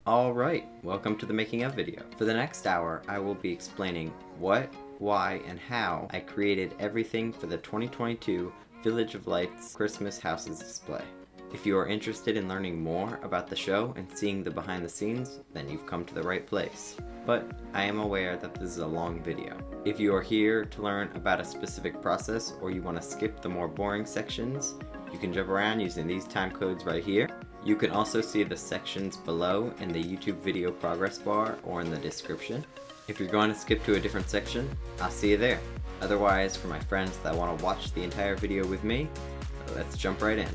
Alright, welcome to the making of video. For the next hour, I will be explaining what, why, and how I created everything for the 2022 Village of Lights Christmas Houses display. If you are interested in learning more about the show and seeing the behind the scenes, then you've come to the right place. But I am aware that this is a long video. If you are here to learn about a specific process or you want to skip the more boring sections, you can jump around using these time codes right here. You can also see the sections below in the YouTube video progress bar or in the description. If you're going to skip to a different section, I'll see you there. Otherwise, for my friends that want to watch the entire video with me, let's jump right in.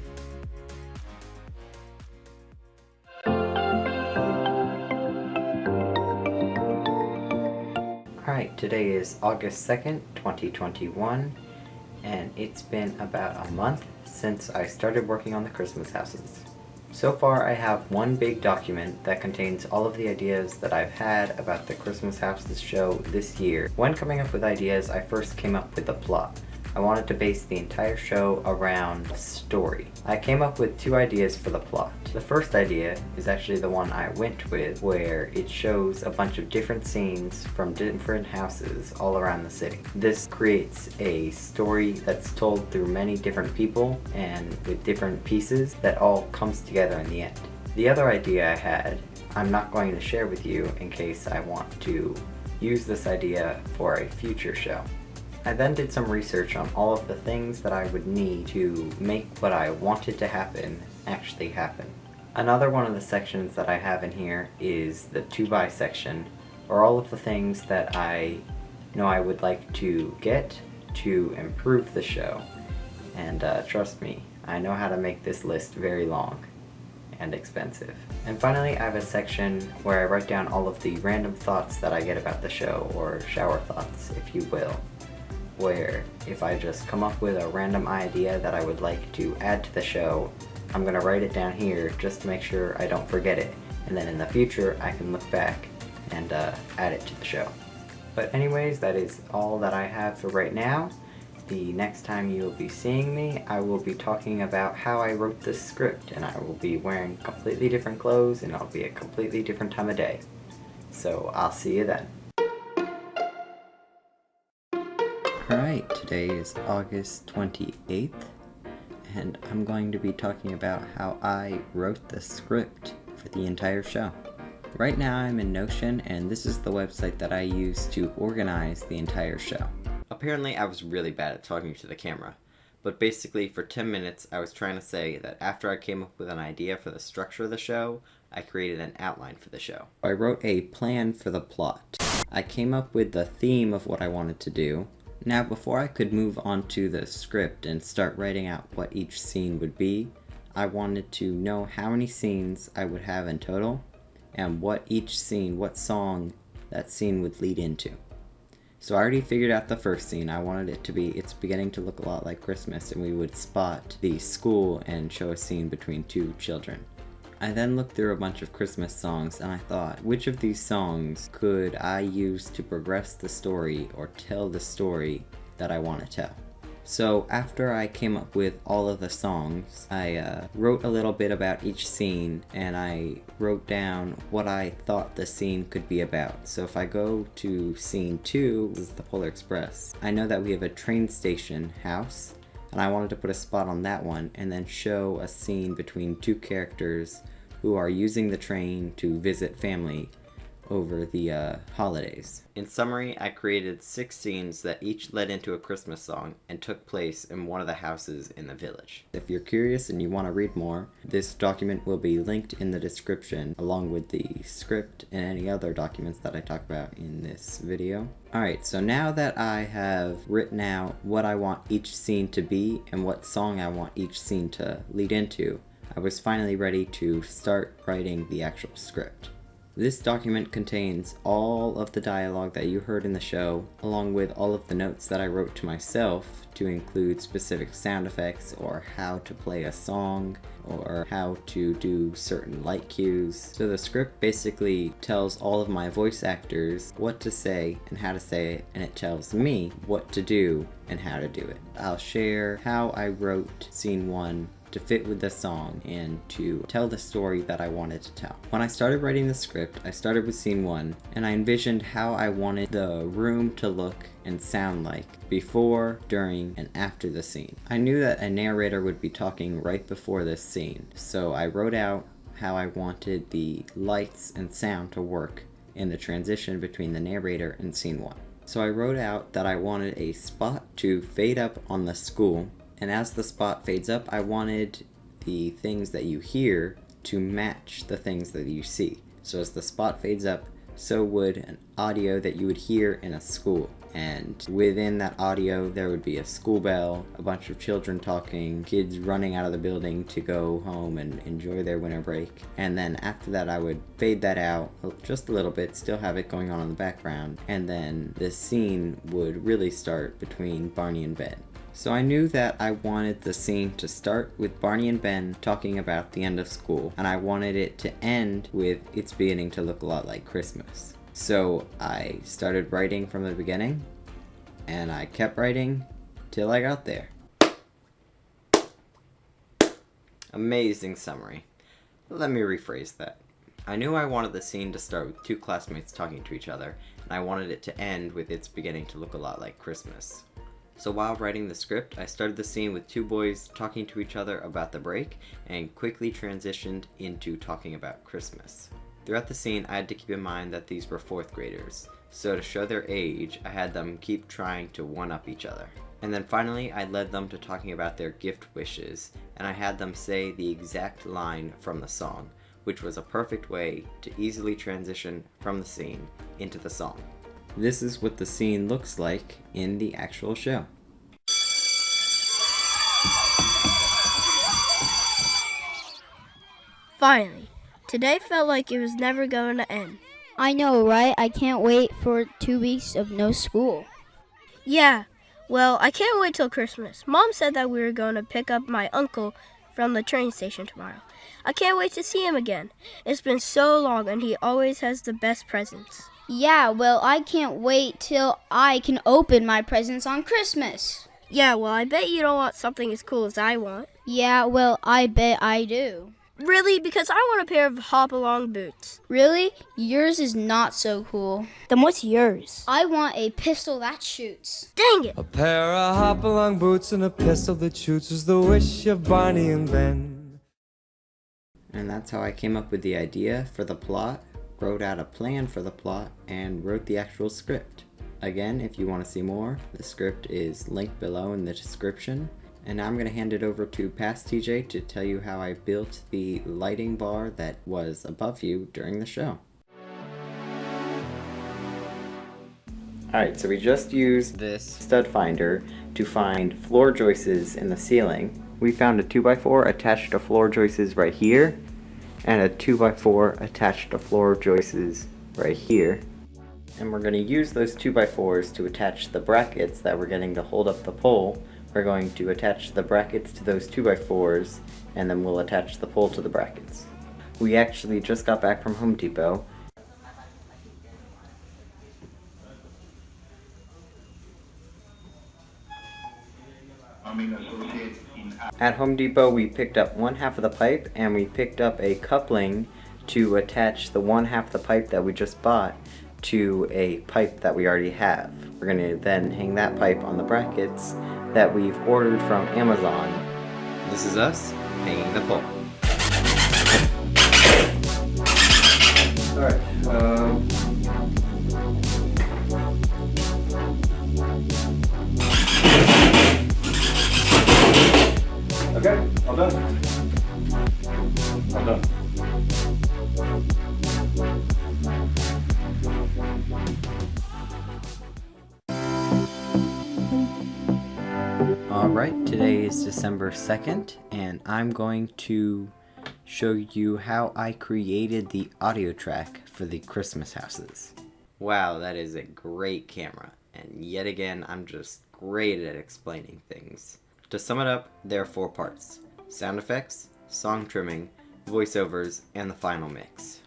Alright, today is August 2nd, 2021, and it's been about a month since I started working on the Christmas houses. So far I have one big document that contains all of the ideas that I've had about the Christmas houses show this year. When coming up with ideas, I first came up with a plot. I wanted to base the entire show around a story. I came up with two ideas for the plot. The first idea is actually the one I went with, where it shows a bunch of different scenes from different houses all around the city. This creates a story that's told through many different people and with different pieces that all comes together in the end. The other idea I had, I'm not going to share with you in case I want to use this idea for a future show. I then did some research on all of the things that I would need to make what I wanted to happen actually happen. Another one of the sections that I have in here is the to-buy section, or all of the things that I know I would like to get to improve the show. And trust me, I know how to make this list very long and expensive. And finally, I have a section where I write down all of the random thoughts that I get about the show, or shower thoughts, if you will. Where if I just come up with a random idea that I would like to add to the show, I'm gonna write it down here just to make sure I don't forget it, and then in the future I can look back and add it to the show. But anyways, that is all that I have for right now. The next time you'll be seeing me, I will be talking about how I wrote this script, and I will be wearing completely different clothes and it'll be a completely different time of day. So I'll see you then. Alright, today is August 28th, and I'm going to be talking about how I wrote the script for the entire show. Right now I'm in Notion, and this is the website that I use to organize the entire show. Apparently I was really bad at talking to the camera, but basically for 10 minutes I was trying to say that after I came up with an idea for the structure of the show, I created an outline for the show. I wrote a plan for the plot. I came up with the theme of what I wanted to do. Now, before I could move on to the script and start writing out what each scene would be, I wanted to know how many scenes I would have in total, and what each scene, what song that scene would lead into. So I already figured out the first scene. I wanted it to be, it's beginning to look a lot like Christmas, and we would spot the school and show a scene between two children. I then looked through a bunch of Christmas songs, and I thought, which of these songs could I use to progress the story or tell the story that I want to tell? So after I came up with all of the songs, I wrote a little bit about each scene, and I wrote down what I thought the scene could be about. So if I go to scene 2, this is the Polar Express, I know that we have a train station house, and I wanted to put a spot on that one and then show a scene between two characters who are using the train to visit family over the holidays. In summary, I created 6 scenes that each led into a Christmas song and took place in one of the houses in the village. If you're curious and you want to read more, this document will be linked in the description along with the script and any other documents that I talk about in this video. Alright, so now that I have written out what I want each scene to be and what song I want each scene to lead into, I was finally ready to start writing the actual script. This document contains all of the dialogue that you heard in the show, along with all of the notes that I wrote to myself to include specific sound effects or how to play a song or how to do certain light cues. So the script basically tells all of my voice actors what to say and how to say it, and it tells me what to do and how to do it. I'll share how I wrote scene 1 to fit with the song and to tell the story that I wanted to tell. When I started writing the script, I started with scene 1, and I envisioned how I wanted the room to look and sound like before, during, and after the scene. I knew that a narrator would be talking right before this scene, so I wrote out how I wanted the lights and sound to work in the transition between the narrator and scene 1. So I wrote out that I wanted a spot to fade up on the school, and as the spot fades up, I wanted the things that you hear to match the things that you see. So as the spot fades up, so would an audio that you would hear in a school. And within that audio, there would be a school bell, a bunch of children talking, kids running out of the building to go home and enjoy their winter break. And then after that, I would fade that out just a little bit, still have it going on in the background. And then the scene would really start between Barney and Ben. So I knew that I wanted the scene to start with Barney and Ben talking about the end of school, and I wanted it to end with it's beginning to look a lot like Christmas. So I started writing from the beginning, and I kept writing till I got there. Amazing summary. Let me rephrase that. I knew I wanted the scene to start with two classmates talking to each other, and I wanted it to end with it's beginning to look a lot like Christmas. So while writing the script, I started the scene with two boys talking to each other about the break and quickly transitioned into talking about Christmas. Throughout the scene, I had to keep in mind that these were 4th graders, so to show their age, I had them keep trying to one-up each other. And then finally, I led them to talking about their gift wishes, and I had them say the exact line from the song, which was a perfect way to easily transition from the scene into the song. This is what the scene looks like in the actual show. Finally, today felt like it was never going to end. I know, right? I can't wait for 2 weeks of no school. Yeah, well, I can't wait till Christmas. Mom said that we were going to pick up my uncle from the train station tomorrow. I can't wait to see him again. It's been so long and he always has the best presents. Yeah, well, I can't wait till I can open my presents on Christmas. Yeah, well, I bet you don't want something as cool as I want. Yeah, well, I bet I do. Really? Because I want a pair of hop-along boots. Really? Yours is not so cool. Then what's yours? I want a pistol that shoots. Dang it! A pair of hop-along boots and a pistol that shoots is the wish of Barney and Ben. And that's how I came up with the idea for the plot, wrote out a plan for the plot, and wrote the actual script. Again, if you want to see more, the script is linked below in the description. And now I'm going to hand it over to Past TJ to tell you how I built the lighting bar that was above you during the show. Alright, so we just used this stud finder to find floor joists in the ceiling. We found a 2x4 attached to floor joists right here, and a 2x4 attached to floor joists right here. And we're going to use those 2x4s to attach the brackets that we're getting to hold up the pole. We're going to attach the brackets to those 2x4s, and then we'll attach the pole to the brackets. We actually just got back from Home Depot. At Home Depot, we picked up 1/2 of the pipe, and we picked up a coupling to attach the 1/2 of the pipe that we just bought to a pipe that we already have. We're going to then hang that pipe on the brackets that we've ordered from Amazon. This is us hanging the pole. Alright, okay, all done. All done. Alright, today is December 2nd, and I'm going to show you how I created the audio track for the Christmas houses. Wow, that is a great camera, and yet again, I'm just great at explaining things. To sum it up, there are 4 parts: sound effects, song trimming, voiceovers, and the final mix.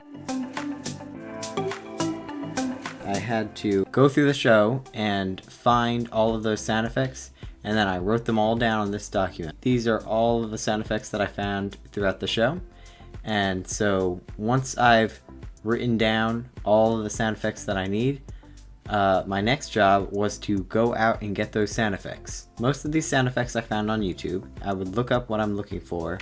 I had to go through the show and find all of those sound effects and then I wrote them all down on this document. These are all of the sound effects that I found throughout the show. And so once I've written down all of the sound effects that I need, my next job was to go out and get those sound effects. Most of these sound effects I found on YouTube. I would look up what I'm looking for,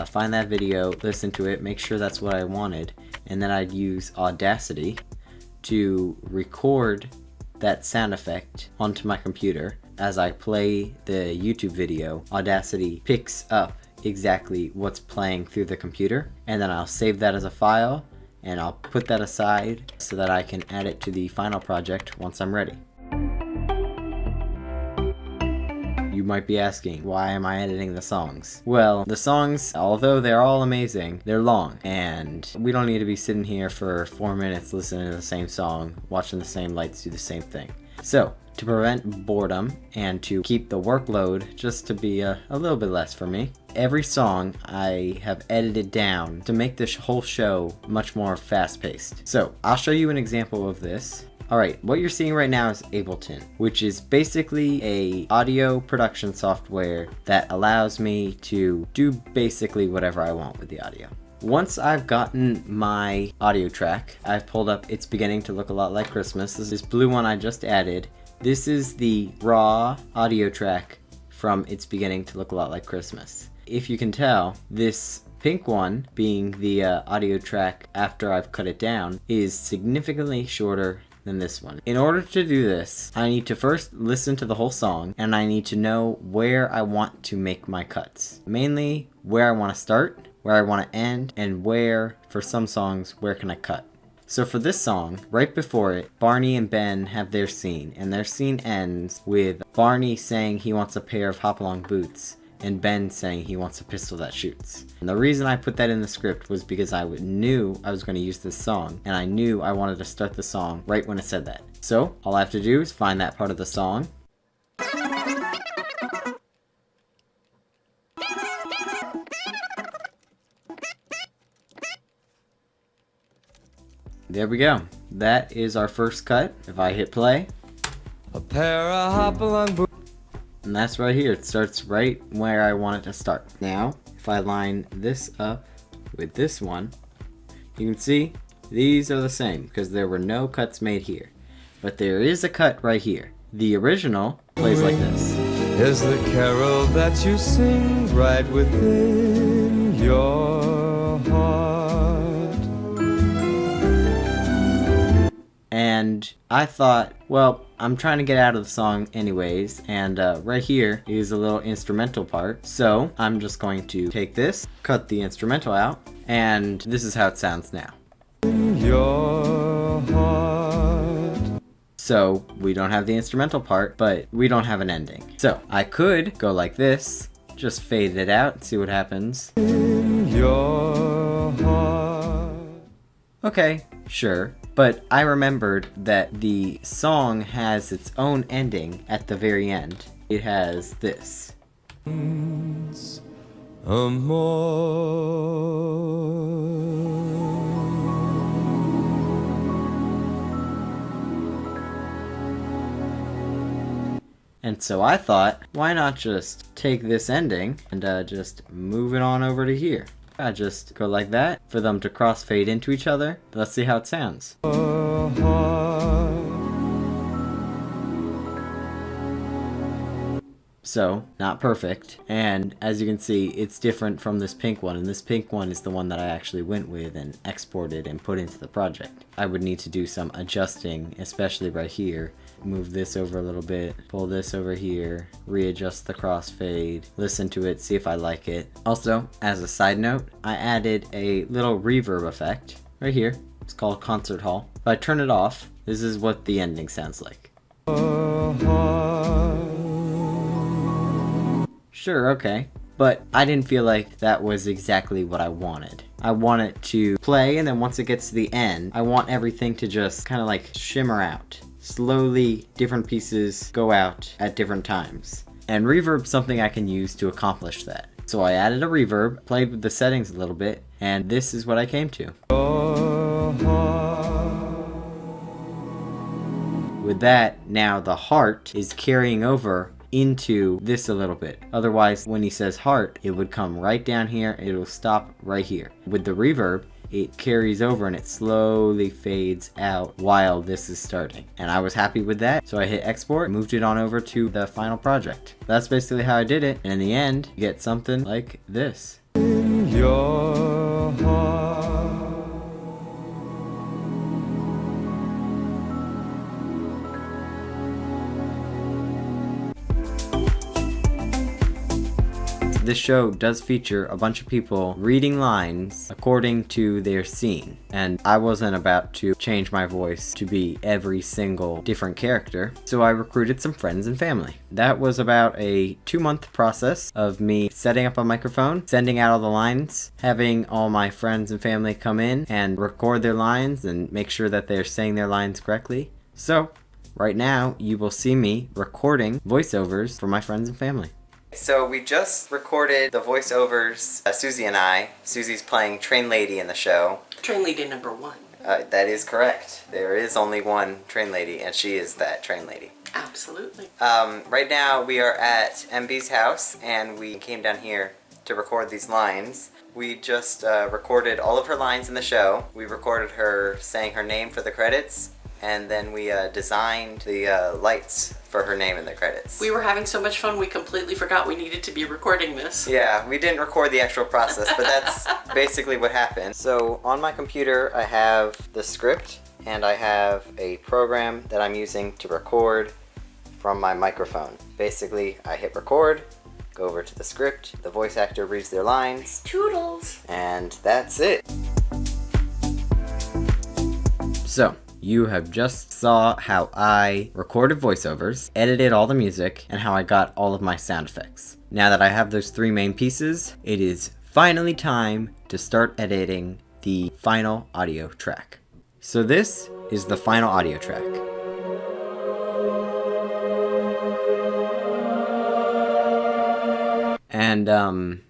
find that video, listen to it, make sure that's what I wanted, and then I'd use Audacity to record that sound effect onto my computer. As I play the YouTube video, Audacity picks up exactly what's playing through the computer, and then I'll save that as a file, and I'll put that aside so that I can add it to the final project once I'm ready. You might be asking, why am I editing the songs? Well, the songs, although they're all amazing, they're long, and we don't need to be sitting here for 4 minutes listening to the same song, watching the same lights do the same thing. So, to prevent boredom and to keep the workload just to be a little bit less for me, every song I have edited down to make this whole show much more fast-paced. So, I'll show you an example of this. Alright, what you're seeing right now is Ableton, which is basically a audio production software that allows me to do basically whatever I want with the audio. Once I've gotten my audio track, I've pulled up It's Beginning to Look a Lot Like Christmas. This blue one I just added. This is the raw audio track from It's Beginning to Look a Lot Like Christmas. If you can tell, this pink one, being the audio track after I've cut it down, is significantly shorter than this one. In order to do this, I need to first listen to the whole song, and I need to know where I want to make my cuts. Mainly where I want to start, where I want to end, and where, for some songs, where can I cut. So for this song, right before it, Barney and Ben have their scene, and their scene ends with Barney saying he wants a pair of hop-along boots, and Ben saying he wants a pistol that shoots. And the reason I put that in the script was because I knew I was going to use this song, and I knew I wanted to start the song right when it said that. So, all I have to do is find that part of the song. There we go. That is our first cut. If I hit play, A pair of hop-along boots. and that's right here. It starts right where I want it to start. Now, if I line this up with this one, you can see these are the same because there were no cuts made here. But there is a cut right here. The original plays like this. Is the carol that you sing right within your heart? And I thought, well, I'm trying to get out of the song anyways, and right here is a little instrumental part. So I'm just going to take this, cut the instrumental out, and this is how it sounds now. Your heart. So we don't have the instrumental part, but we don't have an ending. So I could go like this, just fade it out and see what happens. Your heart. Okay, sure. But I remembered that the song has its own ending at the very end. It has this. And so I thought, why not just take this ending and just move it on over to here. I just go like that for them to crossfade into each other. Let's see how it sounds. So, not perfect. And as you can see, it's different from this pink one. And this pink one is the one that I actually went with and exported and put into the project. I would need to do some adjusting, especially right here. Move this over a little bit, pull this over here, readjust the crossfade, listen to it, see if I like it. Also, as a side note, I added a little reverb effect right here. It's called Concert Hall. If I turn it off, this is what the ending sounds like. Sure, okay. But I didn't feel like that was exactly what I wanted. I want it to play, and then once it gets to the end, I want everything to just kind of like shimmer out. Slowly, different pieces go out at different times. And reverb's something I can use to accomplish that. So I added a reverb, played with the settings a little bit, and this is what I came to. With that, now the heart is carrying over into this a little bit. Otherwise, when he says heart, it would come right down here. It'll stop right here. With the reverb, it carries over and it slowly fades out while this is starting. And I was happy with that, so I hit export, moved it on over to the final project. That's basically how I did it. And in the end, you get something like this. In your heart. This show does feature a bunch of people reading lines according to their scene, and I wasn't about to change my voice to be every single different character, so I recruited some friends and family. That was about a 2-month process of me setting up a microphone, sending out all the lines, having all my friends and family come in and record their lines and make sure that they're saying their lines correctly. So, right now, you will see me recording voiceovers for my friends and family. So we just recorded the voiceovers, Susie and I. Susie's playing Train Lady in the show. Train Lady number 1. That is correct. There is only one Train Lady, and she is that Train Lady. Absolutely. Right now we are at MB's house, and we came down here to record these lines. We just recorded all of her lines in the show. We recorded her saying her name for the credits, and then we designed the lights for her name in the credits. We were having so much fun we completely forgot we needed to be recording this. Yeah, we didn't record the actual process, but that's basically what happened. So on my computer I have the script, and I have a program that I'm using to record from my microphone. Basically, I hit record, go over to the script, the voice actor reads their lines, Toodles! and that's it. So, you have just saw how I recorded voiceovers, edited all the music, and how I got all of my sound effects. Now that I have those 3 main pieces, it is finally time to start editing the final audio track. So this is the final audio track. And, I'm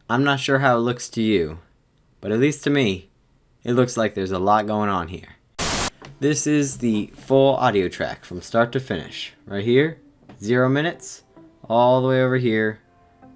not sure how it looks to you, but at least to me, it looks like there's a lot going on here. This is the full audio track from start to finish. Right here, 0 minutes, all the way over here,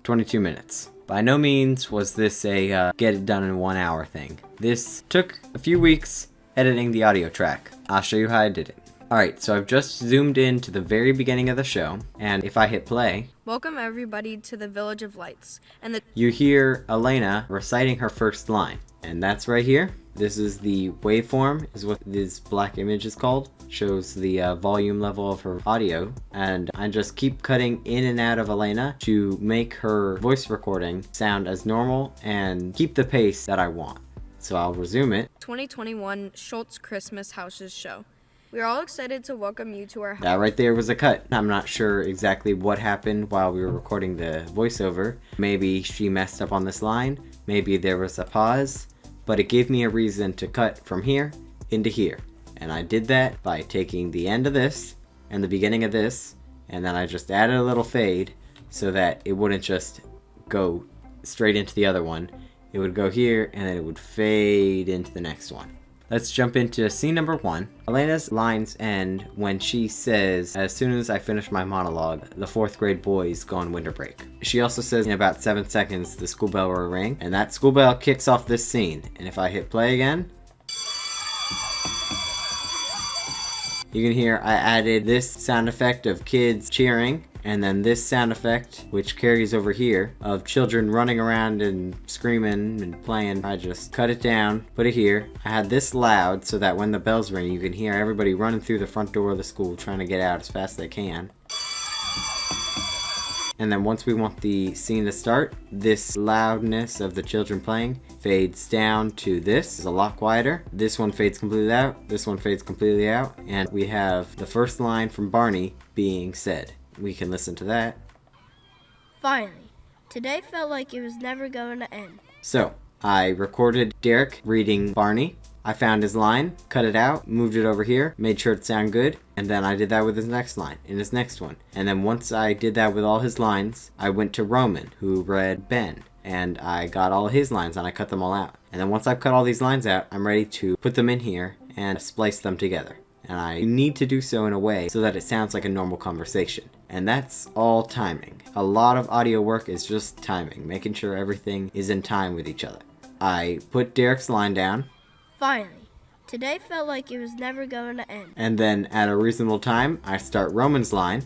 22 minutes. By no means was this a get it done in 1 hour thing. This took a few weeks editing the audio track. I'll show you how I did it. Alright, so I've just zoomed in to the very beginning of the show, and if I hit play, welcome everybody to the Village of Lights. And you hear Elena reciting her first line, and that's right here. This is the waveform, is what this black image is called. Shows the volume level of her audio, and I just keep cutting in and out of Elena to make her voice recording sound as normal and keep the pace that I want. So I'll resume it. 2021 Schultz Christmas Houses Show. We are all excited to welcome you to our house. That right there was a cut. I'm not sure exactly what happened while we were recording the voiceover. Maybe she messed up on this line, maybe there was a pause, but it gave me a reason to cut from here into here. And I did that by taking the end of this and the beginning of this, and then I just added a little fade so that it wouldn't just go straight into the other one. It would go here, and then it would fade into the next one. Let's jump into scene number 1. Elena's lines end when she says, as soon as I finish my monologue, the 4th grade boys go on winter break. She also says in about 7 seconds the school bell will ring, and that school bell kicks off this scene. And if I hit play again, you can hear I added this sound effect of kids cheering, and then this sound effect, which carries over here, of children running around and screaming and playing. I just cut it down, put it here. I had this loud so that when the bells ring, you can hear everybody running through the front door of the school trying to get out as fast as they can. And then once we want the scene to start, this loudness of the children playing fades down to this. It's a lot quieter. This one fades completely out. This one fades completely out. And we have the first line from Barney being said. We can listen to that. Finally, today felt like it was never going to end. So, I recorded Derek reading Barney. I found his line, cut it out, moved it over here, made sure it sounded good, and then I did that with his next line, in his next one. And then once I did that with all his lines, I went to Roman, who read Ben, and I got all his lines and I cut them all out. And then once I've cut all these lines out, I'm ready to put them in here and splice them together. and I need to do so in a way so that it sounds like a normal conversation. And that's all timing. A lot of audio work is just timing, making sure everything is in time with each other. I put Derek's line down. Finally. Today felt like it was never going to end. And then at a reasonable time, I start Roman's line.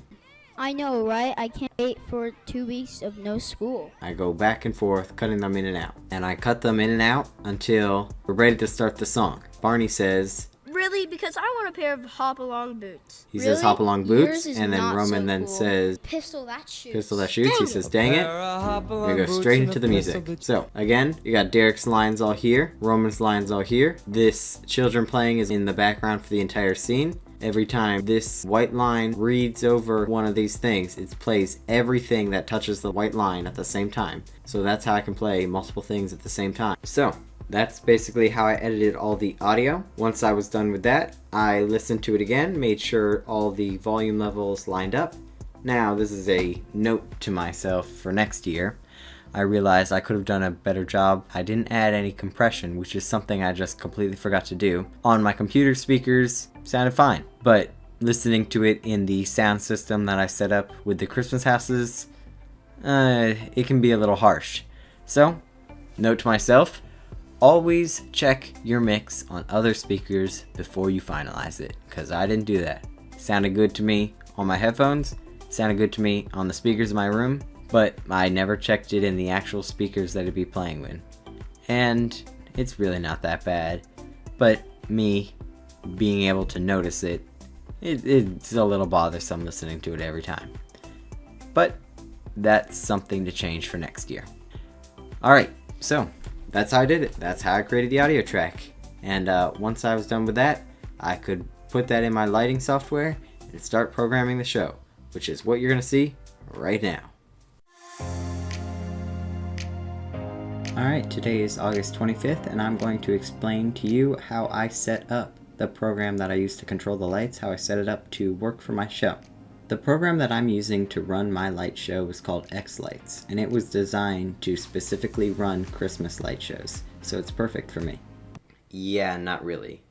I know, right? I can't wait for 2 weeks of no school. I go back and forth, cutting them in and out. And I cut them in and out until we're ready to start the song. Barney says, Really? Because I want a pair of hop-along boots. he says Really? hop along Yours boots, is and then not Roman so then cool. says, Pistol that shoots. pistol that shoots. He says, dang it. We go straight into the music. So, again, you got Derek's lines all here, Roman's lines all here. This children playing is in the background for the entire scene. Every time this white line reads over one of these things, it plays everything that touches the white line at the same time. So that's how I can play multiple things at the same time. So, that's basically how I edited all the audio. Once I was done with that, I listened to it again, made sure all the volume levels lined up. Now, this is a note to myself for next year. I realized I could have done a better job. I didn't add any compression, which is something I just completely forgot to do. On my computer speakers, sounded fine. But listening to it in the sound system that I set up with the Christmas houses, it can be a little harsh. So, note to myself, always check your mix on other speakers before you finalize it, because I didn't do that. Sounded good to me on my headphones, sounded good to me on the speakers in my room, but I never checked it in the actual speakers that it'd be playing with. And it's really not that bad, but me being able to notice it, it's a little bothersome listening to it every time. But that's something to change for next year. Alright, so that's how I did it. That's how I created the audio track. And once I was done with that, I could put that in my lighting software and start programming the show, which is what you're going to see right now. Alright, today is August 25th, and I'm going to explain to you how I set up the program that I use to control the lights, how I set it up to work for my show. The program that I'm using to run my light show is called xLights, and it was designed to specifically run Christmas light shows, so it's perfect for me. Yeah, not really.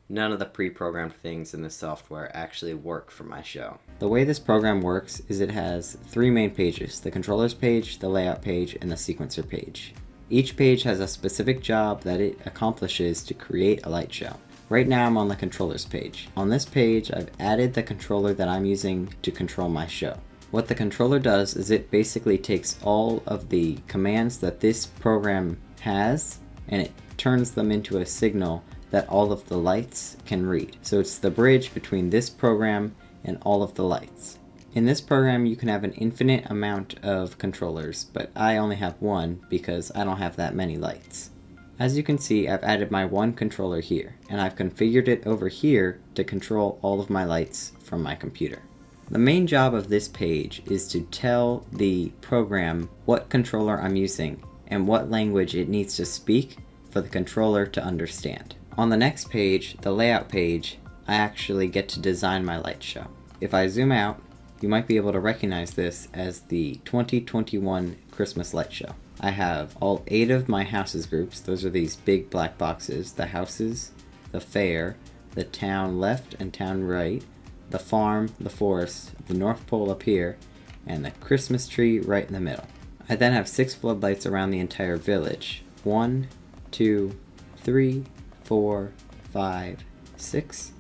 None of the pre-programmed things in the software actually work for my show. The way this program works is it has 3 main pages: the controllers page, the layout page, and the sequencer page. Each page has a specific job that it accomplishes to create a light show. Right now I'm on the controllers page. On this page, I've added the controller that I'm using to control my show. What the controller does is it basically takes all of the commands that this program has and it turns them into a signal that all of the lights can read. So it's the bridge between this program and all of the lights. In this program you can have an infinite amount of controllers, but I only have one because I don't have that many lights. As you can see, I've added my one controller here, and I've configured it over here to control all of my lights from my computer. The main job of this page is to tell the program what controller I'm using and what language it needs to speak for the controller to understand. On the next page, the layout page, I actually get to design my light show. If I zoom out, you might be able to recognize this as the 2021 Christmas light show. I have all 8 of my houses groups. Those are these big black boxes: the houses, the fair, the town left and town right, the farm, the forest, the North Pole up here, and the Christmas tree right in the middle. I then have 6 floodlights around the entire village. 1, 2, 3, 4, 5, 6.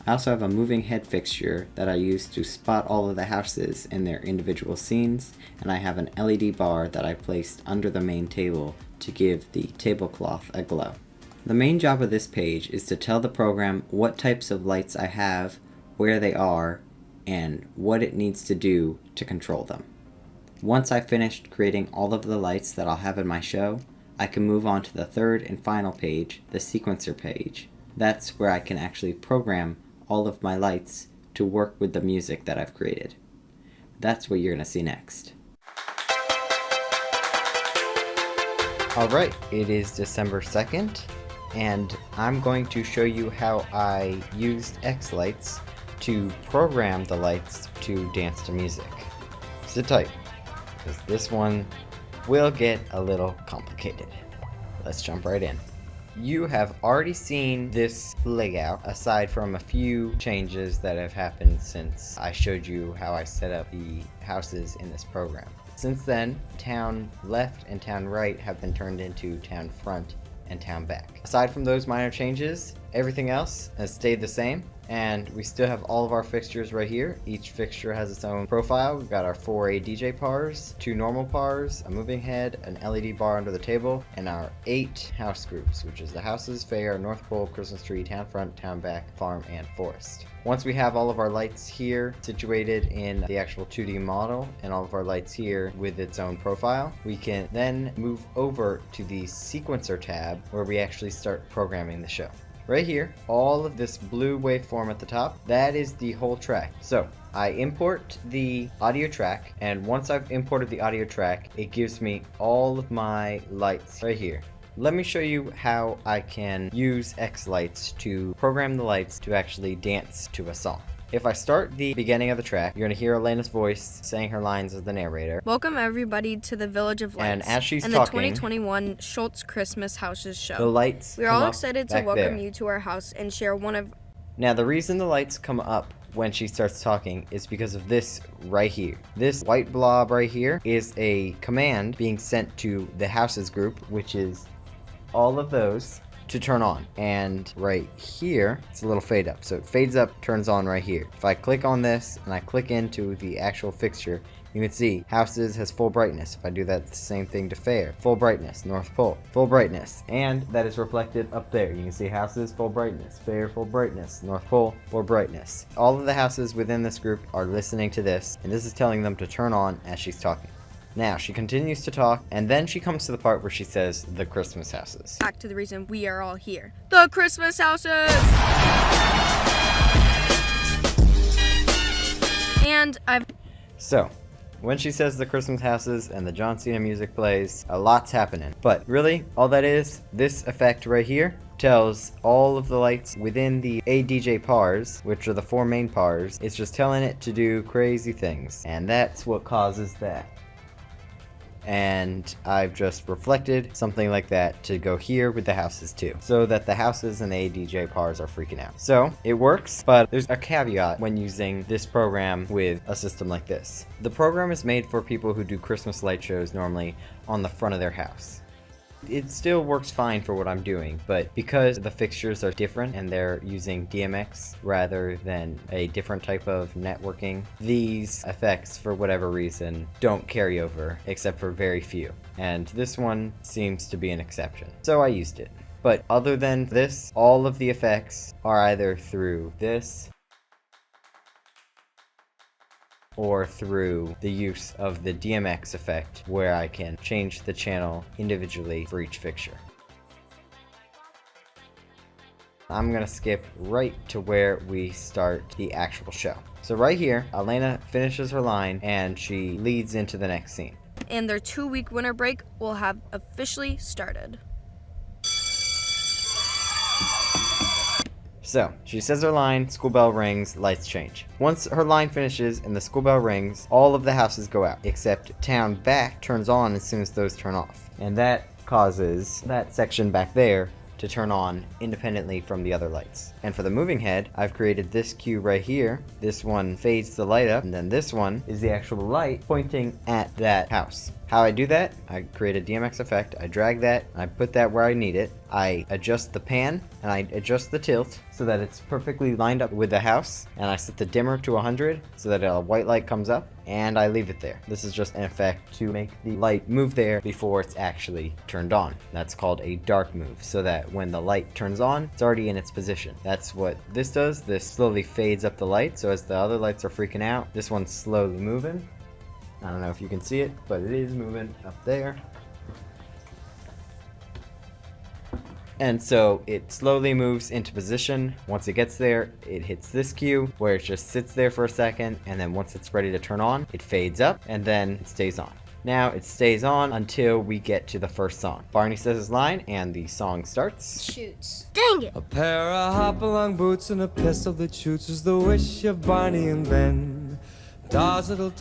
I also have a moving head fixture that I use to spot all of the houses in their individual scenes, and I have an LED bar that I placed under the main table to give the tablecloth a glow. The main job of this page is to tell the program what types of lights I have, where they are, and what it needs to do to control them. Once I've finished creating all of the lights that I'll have in my show, I can move on to the third and final page, the sequencer page. That's where I can actually program all of my lights to work with the music that I've created. That's what you're going to see next. Alright, it is December 2nd, and I'm going to show you how I used xLights to program the lights to dance to music. Sit tight, because this one will get a little complicated. Let's jump right in. You have already seen this layout, aside from a few changes that have happened since I showed you how I set up the houses in this program. Since then, town left and town right have been turned into town front and town back. Aside from those minor changes, everything else has stayed the same, and we still have all of our fixtures right here. Each fixture has its own profile. We've got our 4 ADJ pars, 2 normal pars, a moving head, an LED bar under the table, and our 8 house groups, which is the houses, fair, North Pole, Christmas tree, town front, town back, farm, and forest. Once we have all of our lights here situated in the actual 2D model and all of our lights here with its own profile, we can then move over to the sequencer tab where we actually start programming the show. Right here, all of this blue waveform at the top, that is the whole track. So I import the audio track, and once I've imported the audio track, it gives me all of my lights right here. Let me show you how I can use xLights to program the lights to actually dance to a song. If I start the beginning of the track, you're going to hear Elena's voice saying her lines as the narrator. Welcome everybody to the Village of Lights And as she's and talking, the 2021 Schultz Christmas Houses show. the lights We're come all up excited to back welcome there. you to our house and share one of Now, the reason the lights come up when she starts talking is because of this right here. This white blob right here is a command being sent to the houses group, which is all of those, to turn on. And right here, it's a little fade up. So it fades up, turns on right here. If I click on this and I click into the actual fixture, you can see houses has full brightness. If I do that, the same thing to fair. Full brightness, North Pole, full brightness. And that is reflected up there. You can see houses, full brightness, fair, full brightness, North Pole, full brightness. All of the houses within this group are listening to this, and this is telling them to turn on as she's talking. Now, she continues to talk, and then she comes to the part where she says, the Christmas houses. back to the reason we are all here. The Christmas houses! And I've So, when she says the Christmas houses and the John Cena music plays, a lot's happening. But really, all that is, this effect right here tells all of the lights within the ADJ pars, which are the 4 main pars, it's just telling it to do crazy things. And that's what causes that. And I've just reflected something like that to go here with the houses too, so that the houses and the ADJ pars are freaking out. So it works, but there's a caveat when using this program with a system like this. The program is made for people who do Christmas light shows normally on the front of their house. It still works fine for what I'm doing, but because the fixtures are different and they're using DMX rather than a different type of networking, these effects, for whatever reason, don't carry over, except for very few. And this one seems to be an exception. So I used it. But other than this, all of the effects are either through this or through the use of the DMX effect, where I can change the channel individually for each fixture. I'm gonna skip right to where we start the actual show. So right here, Elena finishes her line and she leads into the next scene. and their 2-week winter break will have officially started. So, she says her line, school bell rings, lights change. Once her line finishes and the school bell rings, all of the houses go out, except town back turns on as soon as those turn off. And that causes that section back there to turn on independently from the other lights. And for the moving head, I've created this cue right here. This one fades the light up, and then this one is the actual light pointing at that house. How I do that, I create a DMX effect, I drag that, I put that where I need it, I adjust the pan, and I adjust the tilt so that it's perfectly lined up with the house, and I set the dimmer to 100 so that a white light comes up, and I leave it there. This is just an effect to make the light move there before it's actually turned on. That's called a dark move, so that when the light turns on, it's already in its position. That's what this does. This slowly fades up the light, so as the other lights are freaking out, this one's slowly moving. I don't know if you can see it, but it is moving up there. And so it slowly moves into position. Once it gets there, it hits this cue where it just sits there for a second, and then once it's ready to turn on, it fades up and then it stays on. Now it stays on until we get to the first song. Barney says his line and the song starts. Shoots. Dang it! A pair of hop-along boots and a pistol that shoots is the wish of Barney and Ben.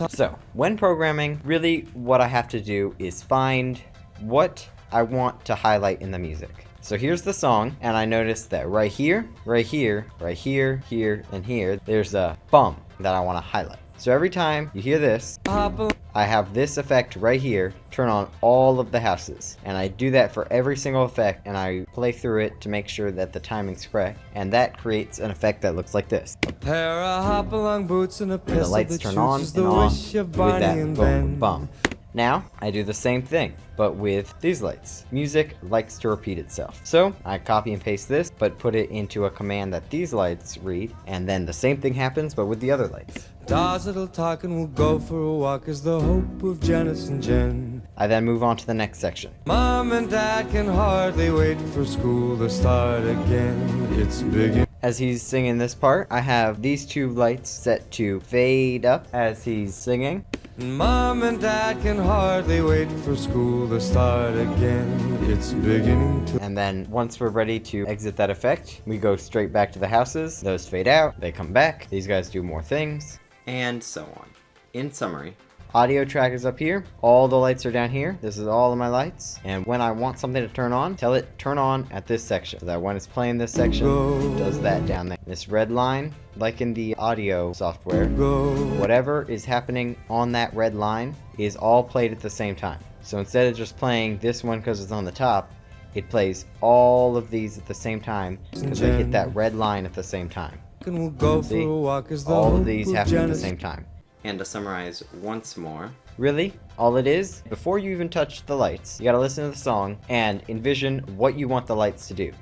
So, when programming, really what I have to do is find what I want to highlight in the music. So here's the song, and I noticed that right here, here, and here, there's a bum that I want to highlight. So every time you hear this, I have this effect right here turn on all of the houses. And I do that for every single effect, and I play through it to make sure that the timing's correct. And that creates an effect that looks like this. Pair of hop-along boots and a And the pistol lights that turn shoots on is and the off wish of with Barney that and boom, Ben. bum. Now, I do the same thing, but with these lights. Music likes to repeat itself. So, I copy and paste this, but put it into a command that these lights read, and then the same thing happens, but with the other lights. Dolls that'll talk and we'll go for a walk is the hope of Janice and Jen. I then move on to the next section. Mom and Dad can hardly wait for school to start again. It's beginning. As he's singing this part, I have these two lights set to fade up as he's singing. Mom and Dad can hardly wait for school to start again. It's beginning to. And then once we're ready to exit that effect, we go straight back to the houses. Those fade out, they come back, these guys do more things, and so on. In summary, audio track is up here, all the lights are down here, this is all of my lights, and when I want something to turn on, tell it turn on at this section, so that when it's playing this section, it does that down there. This red line, like in the audio software, whatever is happening on that red line is all played at the same time. So instead of just playing this one because it's on the top, it plays all of these at the same time because they hit that red line at the same time. And we'll go See? for a walk is the All hope of these happen at the Janice. same time. And to summarize once more, really, all it is, before you even touch the lights, you gotta listen to the song and envision what you want the lights to do.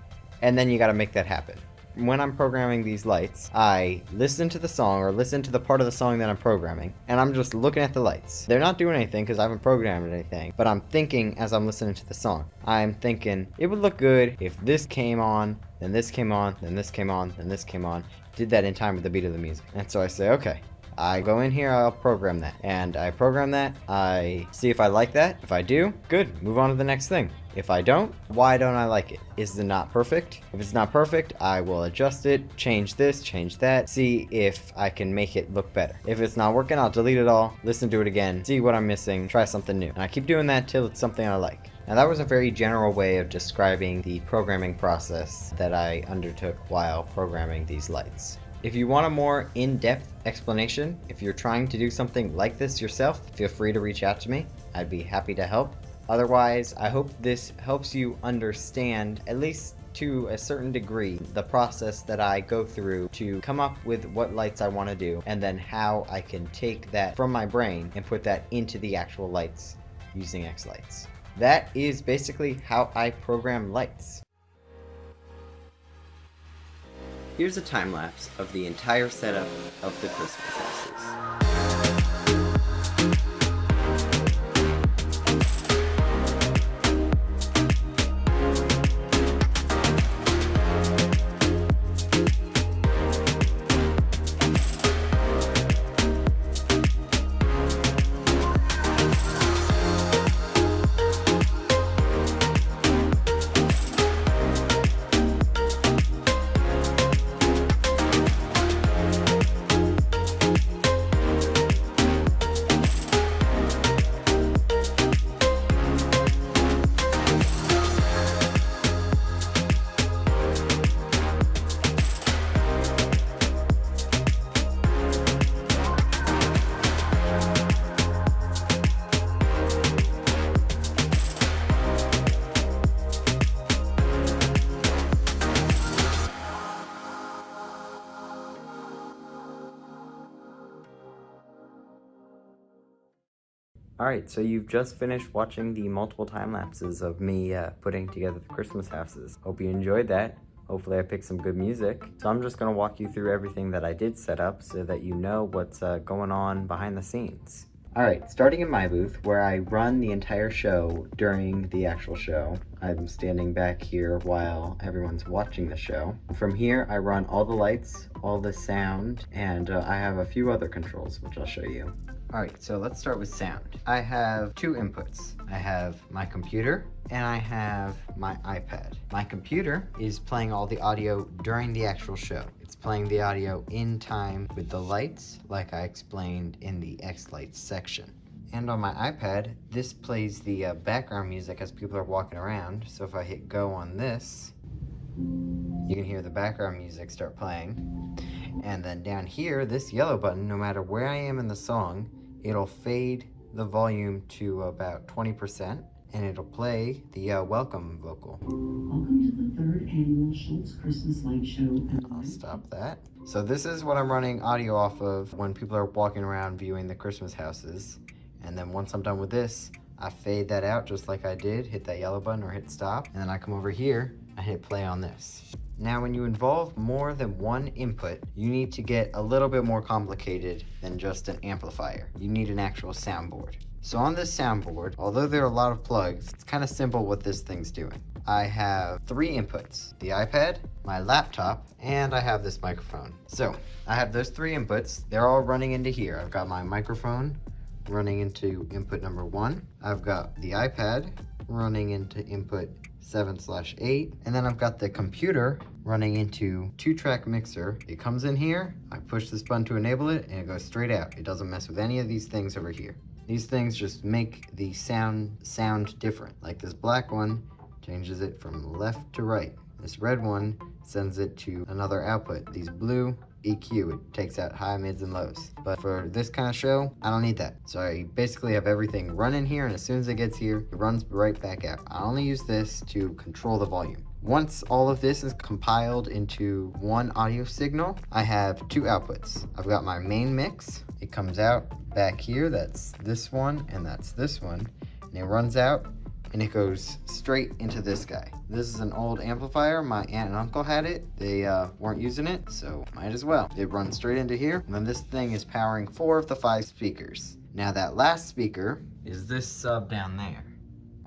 And then you gotta make that happen. When I'm programming these lights, I listen to the song or listen to the part of the song that I'm programming, and I'm just looking at the lights. They're not doing anything because I haven't programmed anything, but I'm thinking as I'm listening to the song. I'm thinking, it would look good if this came on, then this came on, then this came on, then this came on. Did that in time with the beat of the music. And so I say, okay, I go in here, I'll program that. And I program that, I see if I like that. If I do, good, move on to the next thing. If I don't, why don't I like it? Is it not perfect? If it's not perfect, I will adjust it, change this, change that, see if I can make it look better. If it's not working, I'll delete it all, listen to it again, see what I'm missing, try something new. And I keep doing that till it's something I like. Now that was a very general way of describing the programming process that I undertook while programming these lights. If you want a more in-depth explanation, if you're trying to do something like this yourself, feel free to reach out to me. I'd be happy to help. Otherwise, I hope this helps you understand, at least to a certain degree, the process that I go through to come up with what lights I want to do, and then how I can take that from my brain and put that into the actual lights using xLights. That is basically how I program lights. Here's a time lapse of the entire setup of the Christmas houses. Alright, so you've just finished watching the multiple time lapses of me putting together the Christmas houses. Hope you enjoyed that. Hopefully I picked some good music. So I'm just going to walk you through everything that I did set up so that you know what's going on behind the scenes. Alright, starting in my booth where I run the entire show during the actual show. I'm standing back here while everyone's watching the show. From here I run all the lights, all the sound, and I have a few other controls which I'll show you. Alright, so let's start with sound. I have two inputs. I have my computer and I have my iPad. My computer is playing all the audio during the actual show. It's playing the audio in time with the lights, like I explained in the xLights section. And on my iPad, this plays the background music as people are walking around. So if I hit go on this, you can hear the background music start playing. And then down here, this yellow button, no matter where I am in the song, it'll fade the volume to about 20%, and it'll play the welcome vocal. Welcome to the 3rd annual Schultz Christmas Light Show. I'll stop that. So this is what I'm running audio off of when people are walking around viewing the Christmas houses. And then once I'm done with this, I fade that out just like I did, hit that yellow button or hit stop, and then I come over here, I hit play on this. Now when you involve more than one input, you need to get a little bit more complicated than just an amplifier. You need an actual soundboard. So on this soundboard, although there are a lot of plugs, it's kind of simple what this thing's doing. I have 3 inputs, the iPad, my laptop, and I have this microphone. So I have those 3 inputs, they're all running into here. I've got my microphone running into input number 1. I've got the iPad running into input 7/8, and then I've got the computer running into 2-track mixer. It comes in here, I push this button to enable it, and it goes straight out. It doesn't mess with any of these things over here. These things just make the sound different. Like this black one changes it from left to right. This red one sends it to another output. These blue EQ, it takes out high, mids, and lows. But for this kind of show, I don't need that. So I basically have everything run in here, and as soon as it gets here, it runs right back out. I only use this to control the volume. Once all of this is compiled into one audio signal, I have 2 outputs. I've got my main mix. It comes out back here, that's this one, and that's this one. And it runs out, and it goes straight into this guy. This is an old amplifier. My aunt and uncle had it. They weren't using it, so might as well. It runs straight into here, and then this thing is powering 4 of the 5 speakers. Now that last speaker is this sub down there.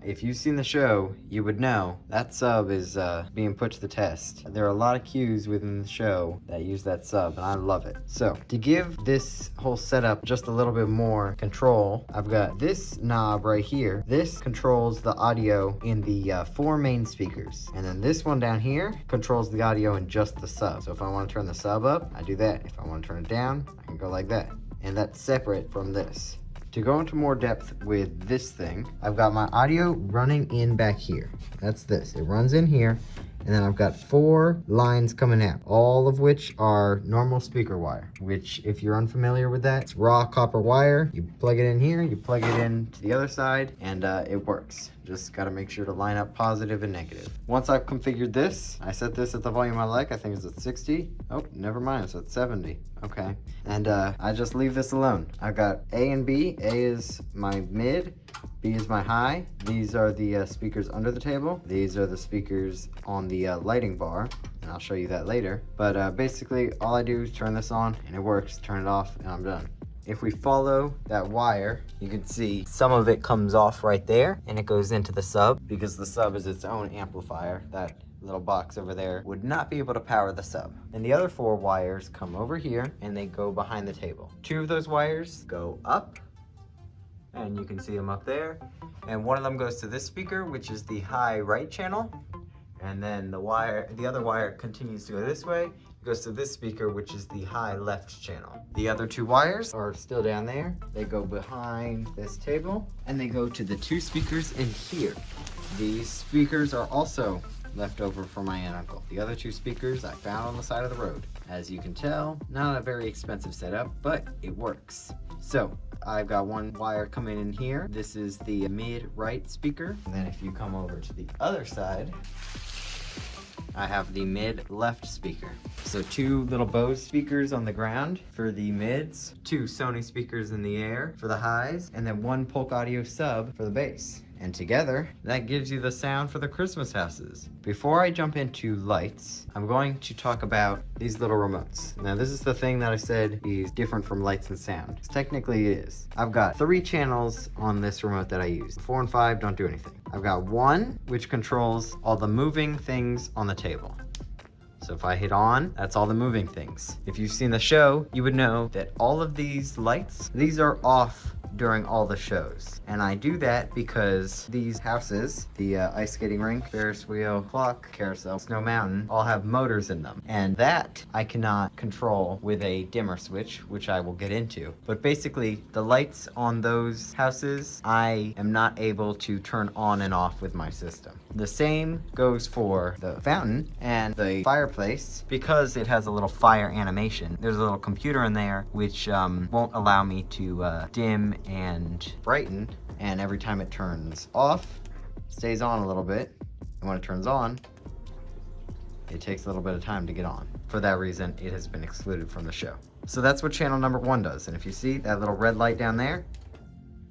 If you've seen the show, you would know that sub is being put to the test. There are a lot of cues within the show that use that sub, and I love it. So, to give this whole setup just a little bit more control, I've got this knob right here. This controls the audio in the 4 main speakers. And then this one down here controls the audio in just the sub. So if I want to turn the sub up, I do that. If I want to turn it down, I can go like that. And that's separate from this. To go into more depth with this thing, I've got my audio running in back here. That's this. It runs in here, and then I've got 4 lines coming out, all of which are normal speaker wire, which if you're unfamiliar with that, it's raw copper wire. You plug it in here, you plug it in to the other side, and it works. Just got to make sure to line up positive and negative. Once I've configured this, I set this at the volume I like. I think it's at 60. Oh, never mind, it's at 70. Okay. And I just leave this alone. I've got A and B. A is my mid, B is my high. These are the speakers under the table. These are the speakers on the lighting bar, and I'll show you that later. But basically, all I do is turn this on, and it works. Turn it off, and I'm done. If we follow that wire, you can see some of it comes off right there, and it goes into the sub, because the sub is its own amplifier. That little box over there would not be able to power the sub. And the other 4 wires come over here, and they go behind the table. 2 of those wires go up, and you can see them up there. And one of them goes to this speaker, which is the high right channel. And then the other wire continues to go this way. It goes to this speaker, which is the high left channel. The other 2 wires are still down there. They go behind this table, and they go to the 2 speakers in here. These speakers are also left over from my aunt and uncle. The other 2 speakers I found on the side of the road. As you can tell, not a very expensive setup, but it works. So I've got 1 wire coming in here. This is the mid-right speaker. And then if you come over to the other side, I have the mid-left speaker. So 2 little Bose speakers on the ground for the mids, 2 Sony speakers in the air for the highs, and then 1 Polk Audio sub for the bass. And together, that gives you the sound for the Christmas houses. Before I jump into lights, I'm going to talk about these little remotes. Now this is the thing that I said is different from lights and sound. Technically it is. I've got 3 channels on this remote that I use. 4 and 5 don't do anything. I've got 1 which controls all the moving things on the table. So if I hit on, that's all the moving things. If you've seen the show, you would know that all of these lights, these are off during all the shows. And I do that because these houses, the ice skating rink, Ferris wheel, clock, carousel, snow mountain, all have motors in them. And that I cannot control with a dimmer switch, which I will get into. But basically, the lights on those houses, I am not able to turn on and off with my system. The same goes for the fountain and the fireplace. Because it has a little fire animation, there's a little computer in there which won't allow me to dim and brighten, and every time it turns off, it stays on a little bit, and when it turns on, it takes a little bit of time to get on. For that reason, it has been excluded from the show. So that's what channel number 1 does, and if you see that little red light down there,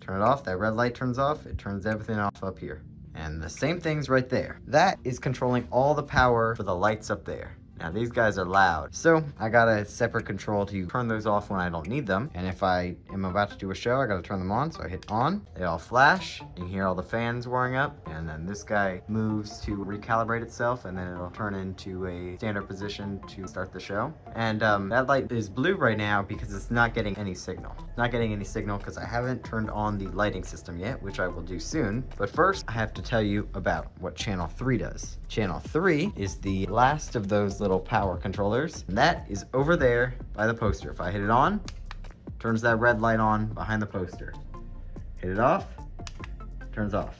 turn it off, that red light turns off, it turns everything off up here. And the same thing's right there. That is controlling all the power for the lights up there. Now these guys are loud, so I got a separate control to turn those off when I don't need them. And if I am about to do a show, I gotta turn them on. So I hit on, they all flash. You can hear all the fans whirring up, and then this guy moves to recalibrate itself, and then it'll turn into a standard position to start the show. And that light is blue right now because it's not getting any signal. Not getting any signal because I haven't turned on the lighting system yet, which I will do soon. But first, I have to tell you about what channel 3 does. Channel 3 is the last of those little power controllers, and that is over there by the poster. If I hit it on, turns that red light on behind the poster. Hit it off, turns off.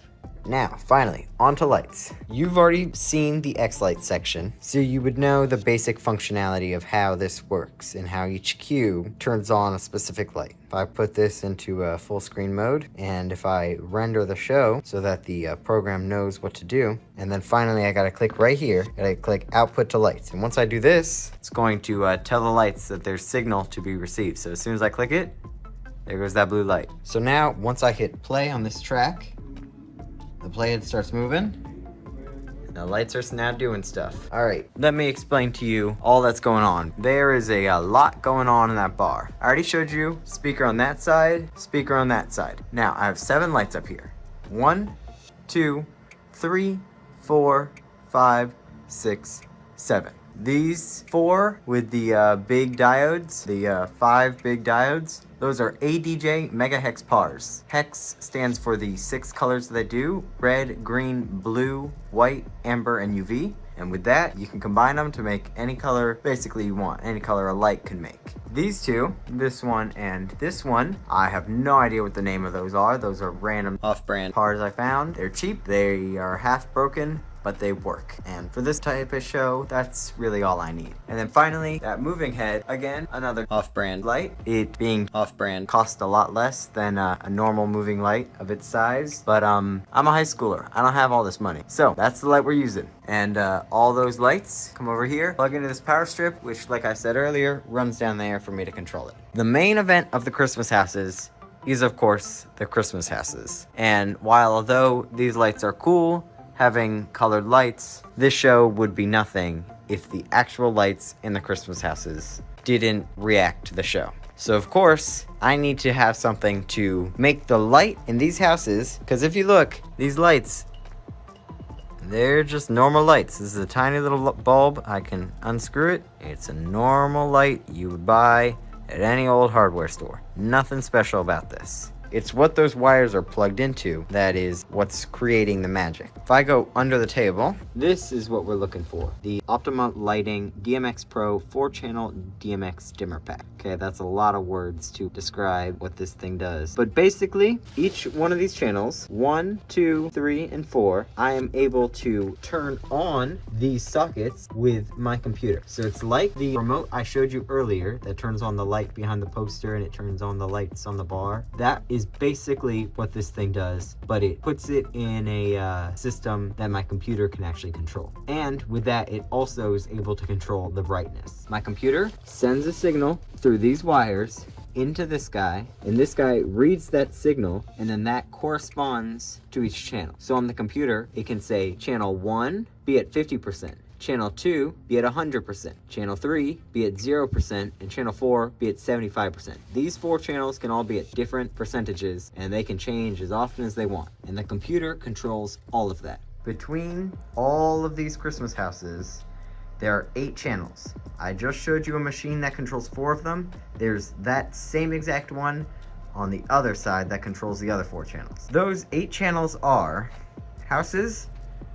Now, finally, onto lights. You've already seen the xLights section, so you would know the basic functionality of how this works and how each cue turns on a specific light. If I put this into a full screen mode, and if I render the show so that the program knows what to do, and then finally I gotta click right here, gotta click output to lights. And once I do this, it's going to tell the lights that there's signal to be received. So as soon as I click it, there goes that blue light. So now, once I hit play on this track, the playhead starts moving. The lights are now doing stuff. All right, let me explain to you all that's going on. There is a lot going on in that bar. I already showed you speaker on that side, speaker on that side. Now, I have 7 lights up here. 1, 2, 3, 4, 5, 6, 7. These 4 with the big diodes, the 5 big diodes, those are ADJ megahex pars. Hex stands for the 6 colors that they do: red, green, blue, white, amber, and UV. And with that, you can combine them to make any color basically you want, any color a light can make. These 2, this one and this one, I have no idea what the name of those are. Those are random off-brand pars I found. They're cheap, they are half broken, but they work. And for this type of show, that's really all I need. And then finally, that moving head, again, another off-brand light. It being off-brand costs a lot less than a normal moving light of its size, but I'm a high schooler. I don't have all this money. So that's the light we're using. And all those lights come over here, plug into this power strip, which, like I said earlier, runs down there for me to control it. The main event of the Christmas houses is, of course, the Christmas houses. And while although these lights are cool, having colored lights, this show would be nothing if the actual lights in the Christmas houses didn't react to the show. So of course, I need to have something to make the light in these houses, because if you look, these lights, they're just normal lights. This is a tiny little bulb. I can unscrew it. It's a normal light you would buy at any old hardware store. Nothing special about this. It's what those wires are plugged into that is what's creating the magic. If I go under the table, this is what we're looking for. The Optima Lighting DMX Pro 4-channel DMX dimmer pack. Okay, that's a lot of words to describe what this thing does. But basically, each one of these channels, 1, 2, 3, and 4, I am able to turn on these sockets with my computer. So it's like the remote I showed you earlier that turns on the light behind the poster and it turns on the lights on the bar. That is basically what this thing does, but it puts it in a system that my computer can actually control. And with that, it also is able to control the brightness. My computer sends a signal through these wires into this guy, and this guy reads that signal, and then that corresponds to each channel. So on the computer, it can say channel 1 be at 50%. Channel 2 be at 100%, Channel 3 be at 0%, and Channel 4 be at 75%. These 4 channels can all be at different percentages, and they can change as often as they want. And the computer controls all of that. Between all of these Christmas houses, there are 8 channels. I just showed you a machine that controls 4 of them. There's that same exact one on the other side that controls the other 4 channels. Those 8 channels are houses,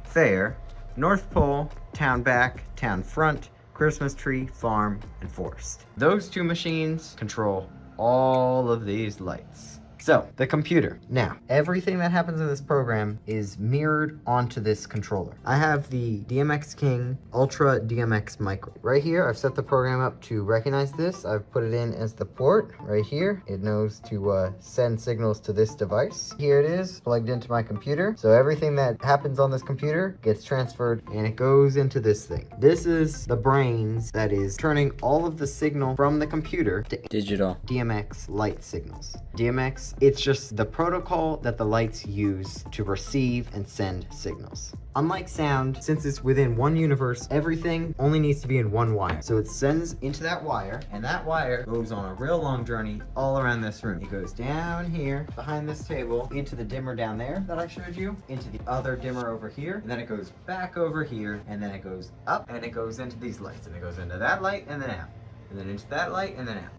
fair, North Pole, town back, town front, Christmas tree, farm, and forest. Those 2 machines control all of these lights. So, the computer. Now, everything that happens in this program is mirrored onto this controller. I have the DMX King Ultra DMX Micro. Right here, I've set the program up to recognize this. I've put it in as the port right here. It knows to send signals to this device. Here it is, plugged into my computer. So everything that happens on this computer gets transferred and it goes into this thing. This is the brains that is turning all of the signal from the computer to digital DMX light signals. DMX, it's just the protocol that the lights use to receive and send signals. Unlike sound, since it's within one universe, everything only needs to be in one wire. So it sends into that wire, and that wire goes on a real long journey all around this room. It goes down here, behind this table, into the dimmer down there that I showed you, into the other dimmer over here, and then it goes back over here, and then it goes up, and it goes into these lights, and it goes into that light, and then out. And then into that light, and then out.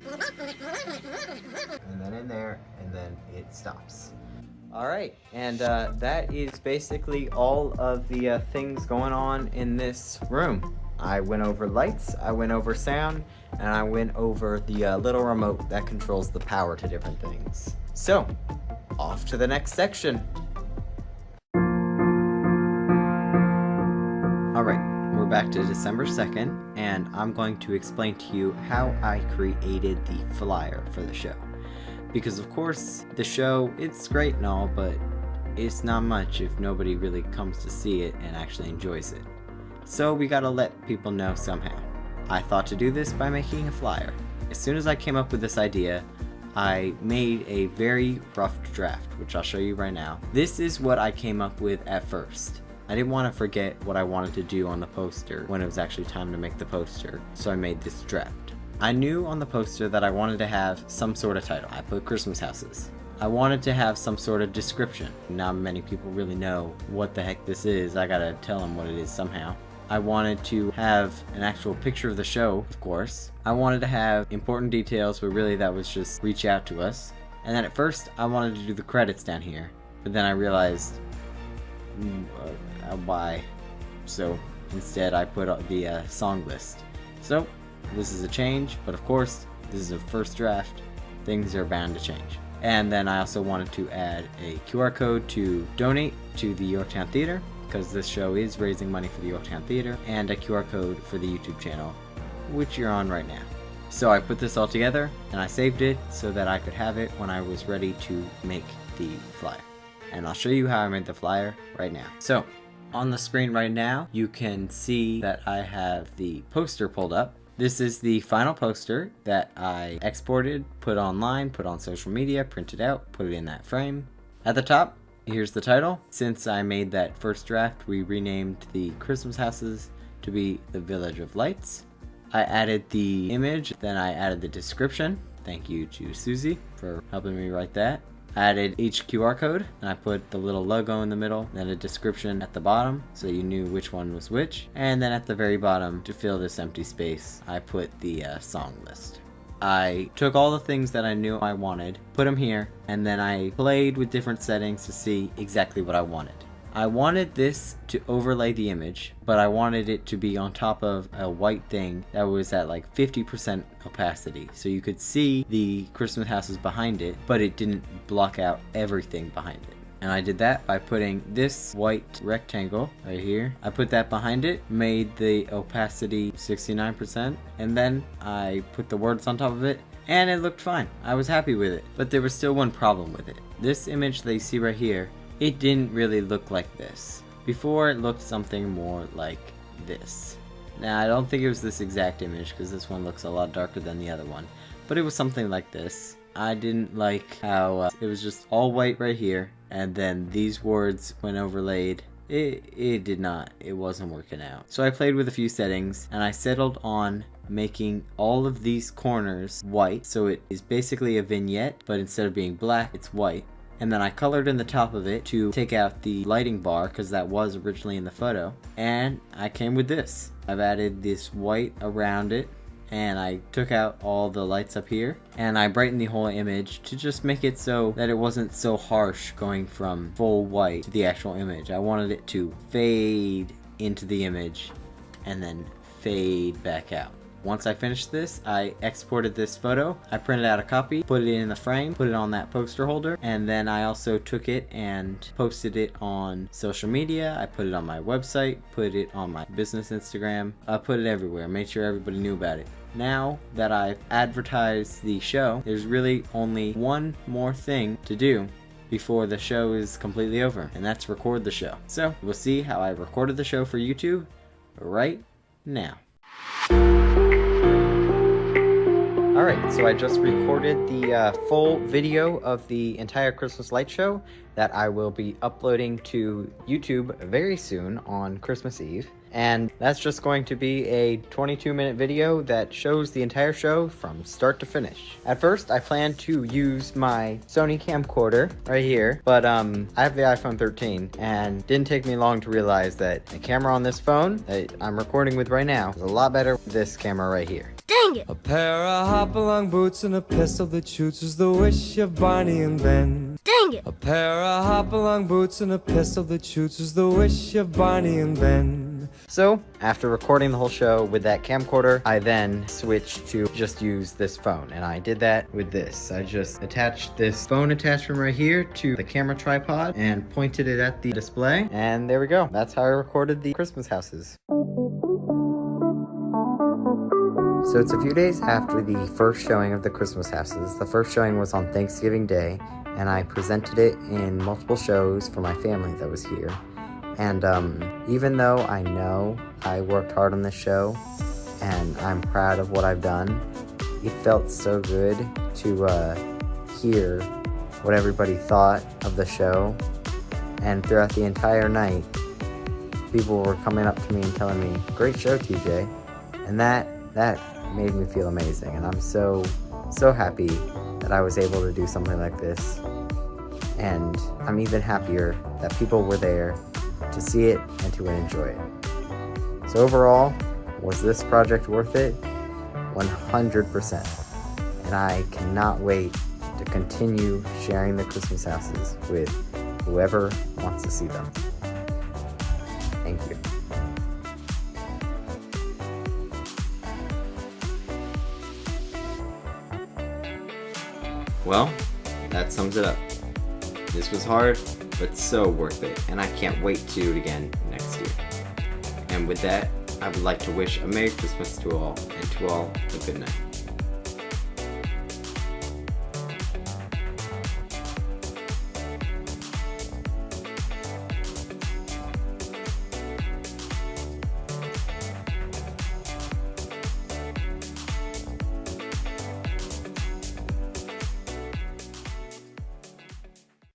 And then in there, and then it stops. Alright, and that is basically all of the things going on in this room. I went over lights, I went over sound, and I went over the little remote that controls the power to different things. So, off to the next section. Alright. We're back to December 2nd, and I'm going to explain to you how I created the flyer for the show. Because of course, the show, it's great and all, but it's not much if nobody really comes to see it and actually enjoys it. So we gotta let people know somehow. I thought to do this by making a flyer. As soon as I came up with this idea, I made a very rough draft, which I'll show you right now. This is what I came up with at first. I didn't want to forget what I wanted to do on the poster when it was actually time to make the poster, so I made this draft. I knew on the poster that I wanted to have some sort of title. I put Christmas houses. I wanted to have some sort of description. Not many people really know what the heck this is. I gotta tell them what it is somehow. I wanted to have an actual picture of the show, of course. I wanted to have important details, but really that was just reach out to us. And then at first, I wanted to do the credits down here, but then I realized why. So instead I put the song list. So this is a change, but of course this is a first draft. Things are bound to change. And then I also wanted to add a QR code to donate to the Yorktown Theater, because this show is raising money for the Yorktown Theater, and a QR code for the YouTube channel, which you're on right now. So I put this all together and I saved it so that I could have it when I was ready to make the flyer. And I'll show you how I made the flyer right now. So on the screen right now, you can see that I have the poster pulled up. This is the final poster that I exported, put online, put on social media, printed out, put it in that frame. At the top, here's the title. Since I made that first draft, we renamed the Christmas houses to be the Village of Lights. I added the image, then I added the description. Thank you to Susie for helping me write that. I added each QR code, and I put the little logo in the middle, then a description at the bottom so you knew which one was which. And then at the very bottom, to fill this empty space, I put the song list. I took all the things that I knew I wanted, put them here, and then I played with different settings to see exactly what I wanted. I wanted this to overlay the image, but I wanted it to be on top of a white thing that was at like 50% opacity. So you could see the Christmas houses behind it, but it didn't block out everything behind it. And I did that by putting this white rectangle right here. I put that behind it, made the opacity 69%, and then I put the words on top of it, and it looked fine. I was happy with it, but there was still one problem with it. This image that you see right here, it didn't really look like this. Before, it looked something more like this. Now, I don't think it was this exact image because this one looks a lot darker than the other one, but it was something like this. I didn't like how it was just all white right here, and then these words when overlaid, it wasn't working out. So I played with a few settings, and I settled on making all of these corners white, so it is basically a vignette, but instead of being black, it's white. And then I colored in the top of it to take out the lighting bar because that was originally in the photo. And I came with this. I've added this white around it and I took out all the lights up here, and I brightened the whole image to just make it so that it wasn't so harsh going from full white to the actual image. I wanted it to fade into the image and then fade back out. Once I finished this, I exported this photo, I printed out a copy, put it in the frame, put it on that poster holder, and then I also took it and posted it on social media. I put it on my website, put it on my business Instagram, I put it everywhere, made sure everybody knew about it. Now that I've advertised the show, there's really only one more thing to do before the show is completely over, and that's record the show. So we'll see how I recorded the show for YouTube right now. Alright, so I just recorded the full video of the entire Christmas light show that I will be uploading to YouTube very soon on Christmas Eve. And that's just going to be a 22-minute video that shows the entire show from start to finish. At first, I planned to use my Sony camcorder right here, but I have the iPhone 13, and didn't take me long to realize that the camera on this phone that I'm recording with right now is a lot better with this camera right here. Dang it! A pair of hop-along boots and a pistol that shoots is the wish of Barney and Ben. Dang it! A pair of hop-along boots and a pistol that shoots is the wish of Barney and Ben. So, after recording the whole show with that camcorder, I then switched to just use this phone, and I did that with this. I just attached this phone attachment right here to the camera tripod and pointed it at the display, and there we go. That's how I recorded the Christmas houses. So it's a few days after the first showing of the Christmas houses. The first showing was on Thanksgiving Day, and I presented it in multiple shows for my family that was here. And even though I know I worked hard on this show, and I'm proud of what I've done, it felt so good to hear what everybody thought of the show. And throughout the entire night, people were coming up to me and telling me, "Great show, TJ." And that made me feel amazing, and I'm so happy that I was able to do something like this. And I'm even happier that people were there to see it and to enjoy it. So overall, was this project worth it? 100%. And I cannot wait to continue sharing the Christmas houses with whoever wants to see them. Thank you. Well, that sums it up. This was hard, but so worth it, and I can't wait to do it again next year. And with that, I would like to wish a Merry Christmas to all, and to all a good night.